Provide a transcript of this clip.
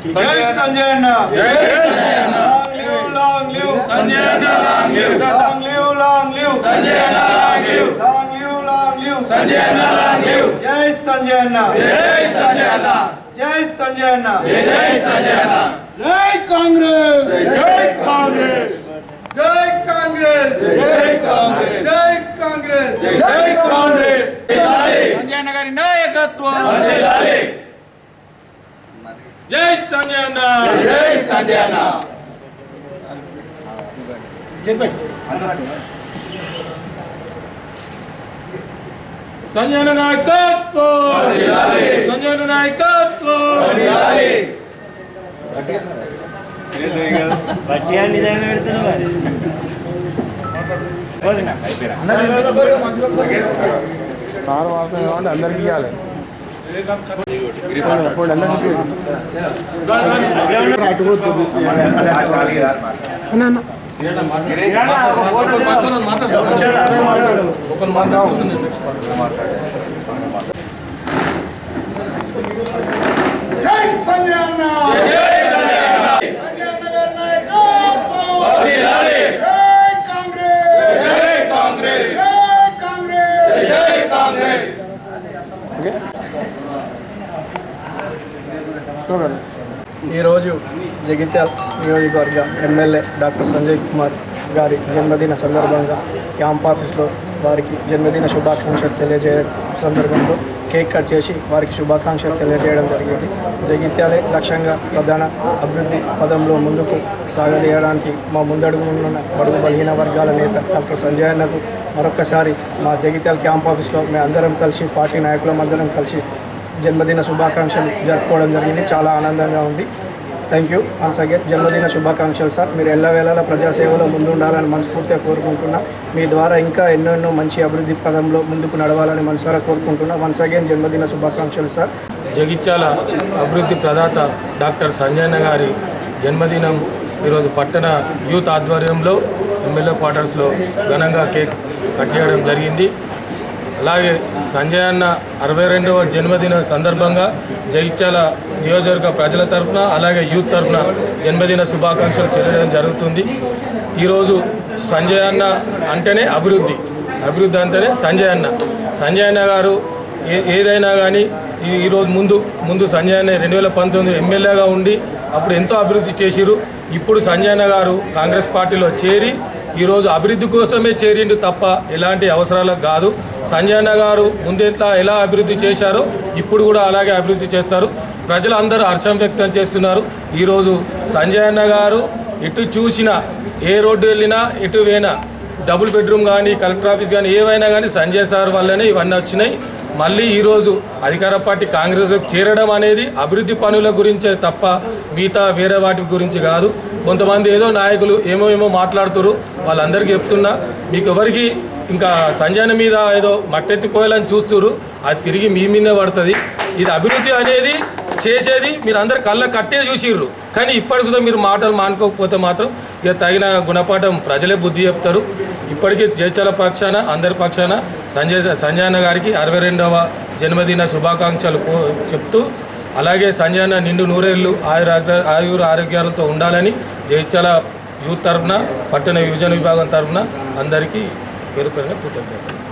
जय संजय अन्ना, जय संजय अन्ना, जय कांग्रेस, जय कांग्रेस, जय कांग्रेस, जय कांग्रेस, जय कांग्रेस, जय कांग्रेस, संजय नगरी नायकत्व, जय संजय अन्ना, जय संजय अन्ना, संजय नायकत्व, संजय नायकत्व, అందరికి जय संजय अन्ना, संजय नगर नायकत्व, जय कांग्रेस, जय कांग्रेस, जय कांग्रेस, जय कांग्रेस। ఈరోజు జగిత్యాల నియోజకవర్గ ఎమ్మెల్యే డాక్టర్ సంజయ్ కుమార్ గారి జన్మదిన సందర్భంగా క్యాంప్ ఆఫీస్లో వారికి జన్మదిన శుభాకాంక్షలు తెలియజేయ సందర్భంలో కేక్ కట్ చేసి వారికి శుభాకాంక్షలు తెలియజేయడం జరిగింది. జగిత్యాలే లక్ష్యంగా ప్రధాన అభివృద్ధి పదంలో ముందుకు సాగదీయడానికి మా ముందడుగున్న బడుగు బలహీన వర్గాల నేత డాక్టర్ సంజయ్ అన్నకు మరొక్కసారి మా జగిత్యాల క్యాంప్ ఆఫీస్లో మేము అందరం కలిసి పార్టీ నాయకులందరం కలిసి జన్మదిన శుభాకాంక్షలు జరుపుకోవడం జరిగింది. చాలా ఆనందంగా ఉంది. Thank you once again. జన్మదిన శుభాకాంక్షలు సార్. మీరు ఎల్లవేళలా ప్రజాసేవలో ముందుండాలని మనస్ఫూర్తిగా కోరుకుంటున్నా. మీ ద్వారా ఇంకా ఎన్నెన్నో మంచి అభివృద్ధి పదంలో ముందుకు నడవాలని మనసారా కోరుకుంటున్నా. వన్స్ అగైన్ జన్మదిన శుభాకాంక్షలు సార్. జగిత్యాల అభివృద్ధి ప్రదాత డాక్టర్ సంజయ్ అన్న గారి జన్మదినం ఈరోజు పట్టణ యూత్ ఆధ్వర్యంలో ఎమ్మెల్యే క్వార్టర్స్లో ఘనంగా కేక్ కట్ చేయడం జరిగింది. అలాగే సంజయ్ అన్న 62వ జన్మదిన సందర్భంగా జగిత్యాల నియోజకవర్గ ప్రజల తరఫున అలాగే యూత్ తరఫున జన్మదిన శుభాకాంక్షలు తెలియడం జరుగుతుంది. ఈరోజు సంజయ్ అన్న అంటేనే అభివృద్ధి అంటేనే సంజయ్ అన్న గారు ఏదైనా కానీ ఈరోజు ముందు సంజయ్ అన్న 2019 ఎమ్మెల్యేగా ఉండి అప్పుడు ఎంతో అభివృద్ధి చేసిరు. ఇప్పుడు సంజయ్ అన్న గారు కాంగ్రెస్ పార్టీలో చేరి ఈరోజు అభివృద్ధి కోసమే చేరిండు తప్ప ఎలాంటి అవసరాలకు కాదు. సంజయ్ అన్న గారు ముందెంత ఎలా అభివృద్ధి చేశారో ఇప్పుడు కూడా అలాగే అభివృద్ధి చేస్తారు. ప్రజలు అందరూ హర్షం వ్యక్తం చేస్తున్నారు. ఈరోజు సంజయ్ అన్న గారు ఎటు చూసినా ఏ రోడ్డు వెళ్ళినా ఎటు పోయినా డబుల్ బెడ్రూమ్ కానీ కలెక్టర్ ఆఫీస్ కానీ ఏవైనా కానీ సంజయ్ సార్ వల్లనే ఇవన్నీ వచ్చినాయి. మళ్ళీ ఈరోజు అధికార పార్టీ కాంగ్రెస్లోకి చేరడం అనేది అభివృద్ధి పనుల గురించే తప్ప మిగతా వేరే వాటి గురించి కాదు. కొంతమంది ఏదో నాయకులు ఏమో మాట్లాడుతున్నారు. వాళ్ళందరికీ చెప్తున్నా, మీకు ఎవరికి ఇంకా సంజయ్ మీద ఏదో మట్టెత్తిపోయాలని చూస్తున్నారు, అది తిరిగి మీ మీదే పడుతుంది. ఇది అభివృద్ధి అనేది చేసేది మీరు అందరు కళ్ళ కట్టే చూసిర్రు. కానీ ఇప్పటి సుధా మీరు మాటలు మానుకోకపోతే మాత్రం ఇక తగిన గుణపాఠం ప్రజలే బుద్ధి చెప్తారు. ఇప్పటికీ జగిత్యాల పక్షాన అందరి పక్షాన సంజయ్ అన్న గారికి 62వ జన్మదిన శుభాకాంక్షలు చెప్తూ, అలాగే సంజయ్ అన్న నిండు నూరేళ్ళు ఆయుర ఆరోగ్యాలతో ఉండాలని జగిత్యాల యూత్ తరఫున పట్టణ యువజన విభాగం తరఫున అందరికీ పేరు పేరున కృతజ్ఞతలు.